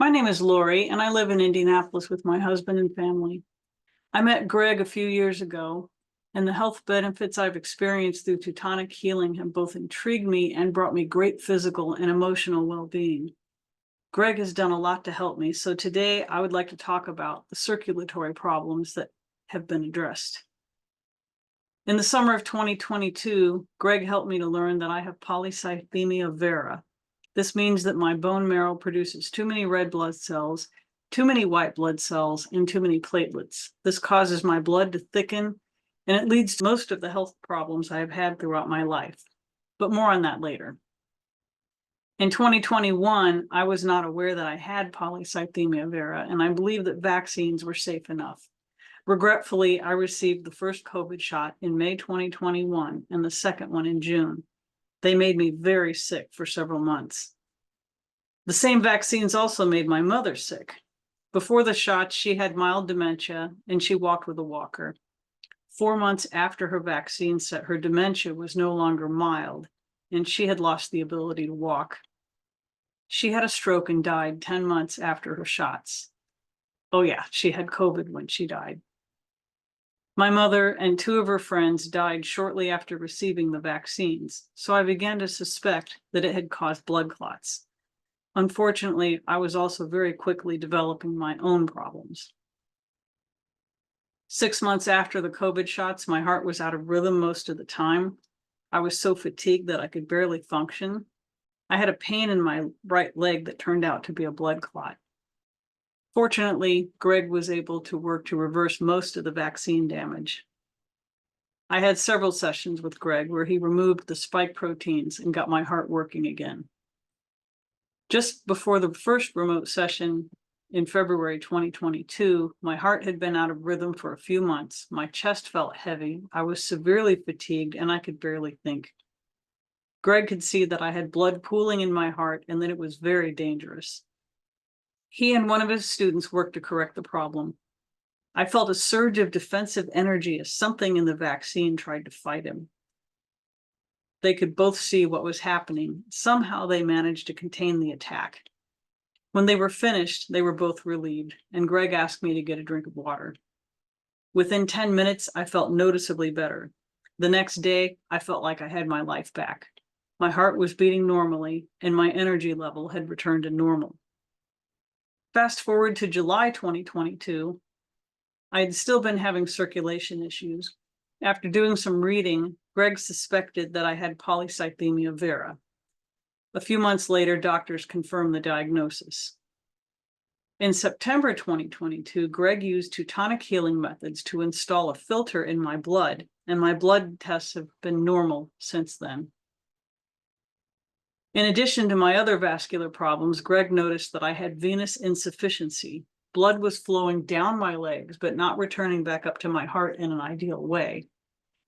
My name is Laurie, and I live in Indianapolis with my husband and family. I met Greg a few years ago, and the health benefits I've experienced through Teutonic Healing have both intrigued me and brought me great physical and emotional well-being. Greg has done a lot to help me, so today I would like to talk about the circulatory problems that have been addressed. In the summer of 2022, Greg helped me to learn that I have polycythemia vera. This means that my bone marrow produces too many red blood cells, too many white blood cells, and too many platelets. This causes my blood to thicken, and it leads to most of the health problems I have had throughout my life. But more on that later. In 2021, I was not aware that I had polycythemia vera, and I believe that vaccines were safe enough. Regretfully, I received the first COVID shot in May 2021 and the second one in June. They made me very sick for several months. The same vaccines also made my mother sick. Before the shots, she had mild dementia and she walked with a walker. 4 months after her vaccine set, her dementia was no longer mild and she had lost the ability to walk. She had a stroke and died 10 months after her shots. Oh yeah, she had COVID when she died. My mother and 2 of her friends died shortly after receiving the vaccines, so I began to suspect that it had caused blood clots. Unfortunately, I was also very quickly developing my own problems. 6 months after the COVID shots, my heart was out of rhythm most of the time. I was so fatigued that I could barely function. I had a pain in my right leg that turned out to be a blood clot. Fortunately, Greg was able to work to reverse most of the vaccine damage. I had several sessions with Greg where he removed the spike proteins and got my heart working again. Just before the first remote session in February 2022, my heart had been out of rhythm for a few months. My chest felt heavy, I was severely fatigued, and I could barely think. Greg could see that I had blood pooling in my heart and that it was very dangerous. He and one of his students worked to correct the problem. I felt a surge of defensive energy as something in the vaccine tried to fight him. They could both see what was happening. Somehow they managed to contain the attack. When they were finished, they were both relieved, and Greg asked me to get a drink of water. Within 10 minutes, I felt noticeably better. The next day, I felt like I had my life back. My heart was beating normally, and my energy level had returned to normal. Fast forward to July 2022, I had still been having circulation issues. After doing some reading, Greg suspected that I had polycythemia vera. A few months later, doctors confirmed the diagnosis. In September 2022, Greg used Teutonic Healing methods to install a filter in my blood, and my blood tests have been normal since then. In addition to my other vascular problems, Greg noticed that I had venous insufficiency. Blood was flowing down my legs, but not returning back up to my heart in an ideal way.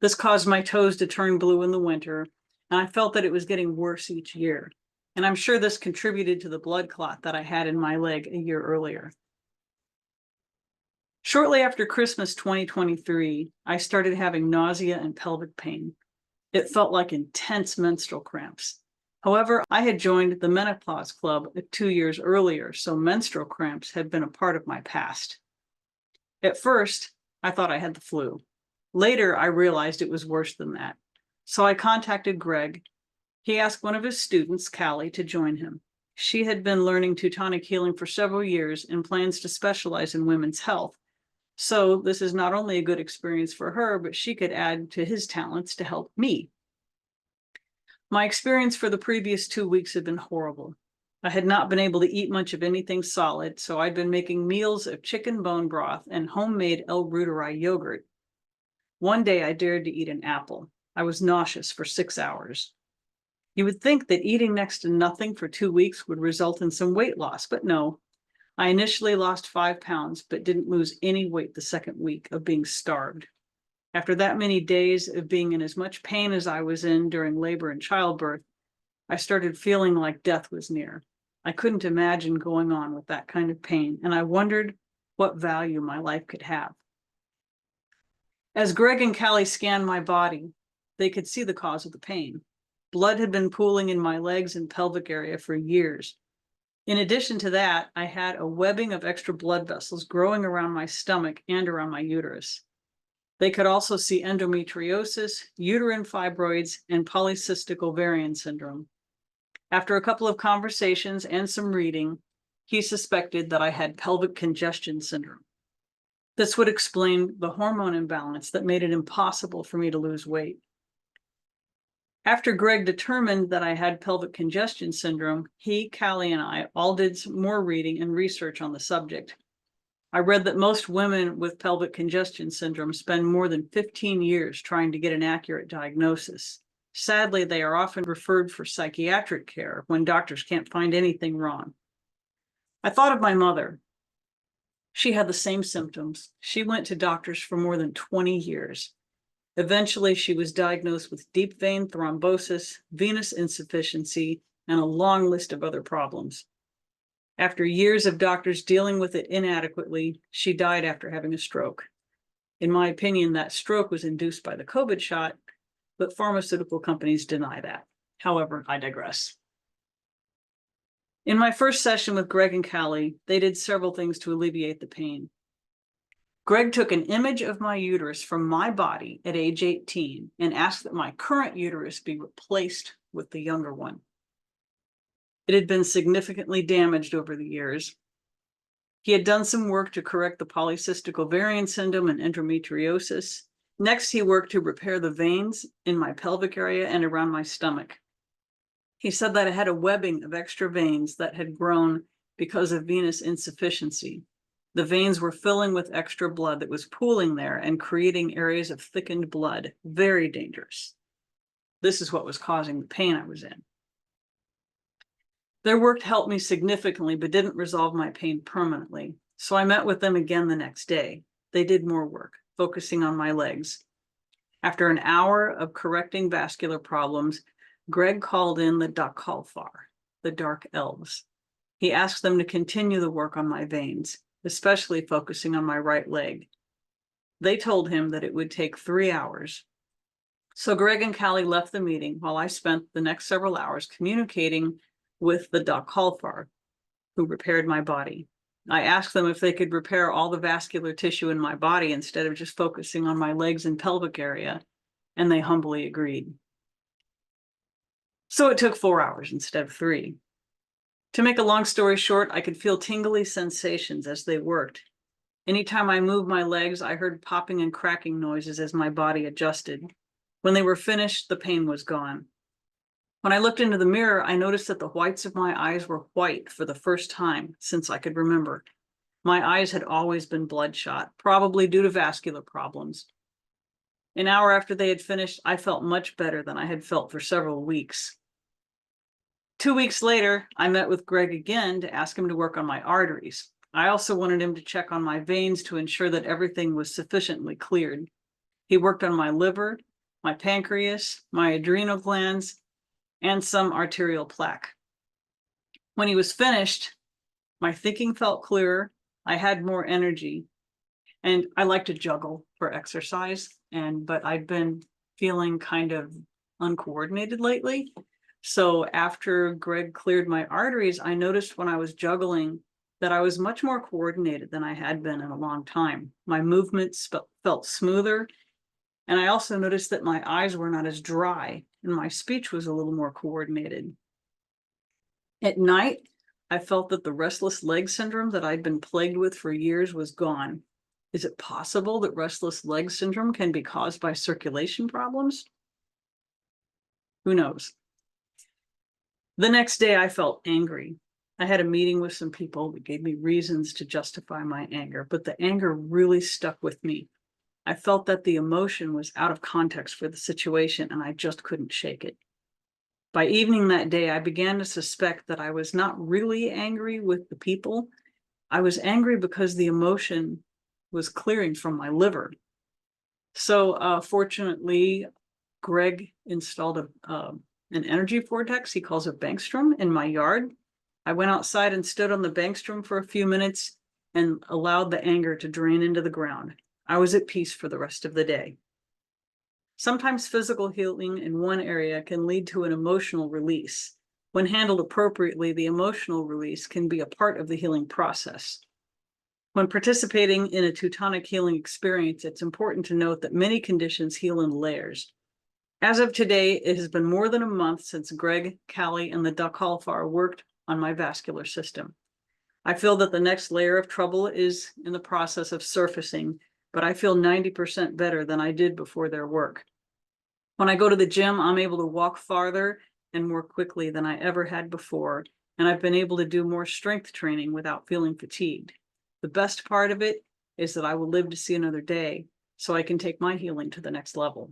This caused my toes to turn blue in the winter, and I felt that it was getting worse each year. And I'm sure this contributed to the blood clot that I had in my leg a year earlier. Shortly after Christmas 2023, I started having nausea and pelvic pain. It felt like intense menstrual cramps. However, I had joined the menopause club 2 years earlier, so menstrual cramps had been a part of my past. At first, I thought I had the flu. Later, I realized it was worse than that. So I contacted Greg. He asked one of his students, Callie, to join him. She had been learning Teutonic Healing for several years and plans to specialize in women's health. So this is not only a good experience for her, but she could add to his talents to help me. My experience for the previous 2 weeks had been horrible. I had not been able to eat much of anything solid, so I'd been making meals of chicken bone broth and homemade El Ruteri yogurt. One day I dared to eat an apple. I was nauseous for 6 hours. You would think that eating next to nothing for 2 weeks would result in some weight loss, but no. I initially lost 5 pounds, but didn't lose any weight the second week of being starved. After that many days of being in as much pain as I was in during labor and childbirth, I started feeling like death was near. I couldn't imagine going on with that kind of pain, and I wondered what value my life could have. As Greg and Callie scanned my body, they could see the cause of the pain. Blood had been pooling in my legs and pelvic area for years. In addition to that, I had a webbing of extra blood vessels growing around my stomach and around my uterus. They could also see endometriosis, uterine fibroids, and polycystic ovarian syndrome. After a couple of conversations and some reading, he suspected that I had pelvic congestion syndrome. This would explain the hormone imbalance that made it impossible for me to lose weight. After Greg determined that I had pelvic congestion syndrome, he, Callie, and I all did some more reading and research on the subject. I read that most women with pelvic congestion syndrome spend more than 15 years trying to get an accurate diagnosis. Sadly, they are often referred for psychiatric care when doctors can't find anything wrong. I thought of my mother. She had the same symptoms. She went to doctors for more than 20 years. Eventually, she was diagnosed with deep vein thrombosis, venous insufficiency, and a long list of other problems. After years of doctors dealing with it inadequately, she died after having a stroke. In my opinion, that stroke was induced by the COVID shot, but pharmaceutical companies deny that. However, I digress. In my first session with Greg and Callie, they did several things to alleviate the pain. Greg took an image of my uterus from my body at age 18 and asked that my current uterus be replaced with the younger one. It had been significantly damaged over the years. He had done some work to correct the polycystic ovarian syndrome and endometriosis. Next, he worked to repair the veins in my pelvic area and around my stomach. He said that I had a webbing of extra veins that had grown because of venous insufficiency. The veins were filling with extra blood that was pooling there and creating areas of thickened blood. Very dangerous. This is what was causing the pain I was in. Their work helped me significantly, but didn't resolve my pain permanently. So I met with them again the next day. They did more work, focusing on my legs. After an hour of correcting vascular problems, Greg called in the Dakalfar, the dark elves. He asked them to continue the work on my veins, especially focusing on my right leg. They told him that it would take 3 hours. So Greg and Callie left the meeting while I spent the next several hours communicating with the Dakalfar, who repaired my body. I asked them if they could repair all the vascular tissue in my body instead of just focusing on my legs and pelvic area, and they humbly agreed. So it took 4 hours instead of 3. To make a long story short, I could feel tingly sensations as they worked. Anytime I moved my legs, I heard popping and cracking noises as my body adjusted. When they were finished, the pain was gone. When I looked into the mirror, I noticed that the whites of my eyes were white for the first time since I could remember. My eyes had always been bloodshot, probably due to vascular problems. An hour after they had finished, I felt much better than I had felt for several weeks. 2 weeks later, I met with Greg again to ask him to work on my arteries. I also wanted him to check on my veins to ensure that everything was sufficiently cleared. He worked on my liver, my pancreas, my adrenal glands, and some arterial plaque. When he was finished, my thinking felt clearer, I had more energy, and I like to juggle for exercise, but I'd been feeling kind of uncoordinated lately. So after Greg cleared my arteries, I noticed when I was juggling that I was much more coordinated than I had been in a long time. My movements felt smoother, and I also noticed that my eyes were not as dry and my speech was a little more coordinated. At night, I felt that the restless leg syndrome that I'd been plagued with for years was gone. Is it possible that restless leg syndrome can be caused by circulation problems? Who knows? The next day, I felt angry. I had a meeting with some people that gave me reasons to justify my anger, but the anger really stuck with me. I felt that the emotion was out of context for the situation, and I just couldn't shake it. By evening that day, I began to suspect that I was not really angry with the people. I was angry because the emotion was clearing from my liver. So fortunately, Greg installed an energy vortex, he calls it Bankstrom, in my yard. I went outside and stood on the Bankstrom for a few minutes and allowed the anger to drain into the ground. I was at peace for the rest of the day. Sometimes physical healing in one area can lead to an emotional release. When handled appropriately, the emotional release can be a part of the healing process. When participating in a Teutonic healing experience, it's important to note that many conditions heal in layers. As of today, it has been more than a month since Greg, Callie, and the Duck Hallfar worked on my vascular system. I feel that the next layer of trouble is in the process of surfacing, but I feel 90% better than I did before their work. When I go to the gym, I'm able to walk farther and more quickly than I ever had before, and I've been able to do more strength training without feeling fatigued. The best part of it is that I will live to see another day, so I can take my healing to the next level.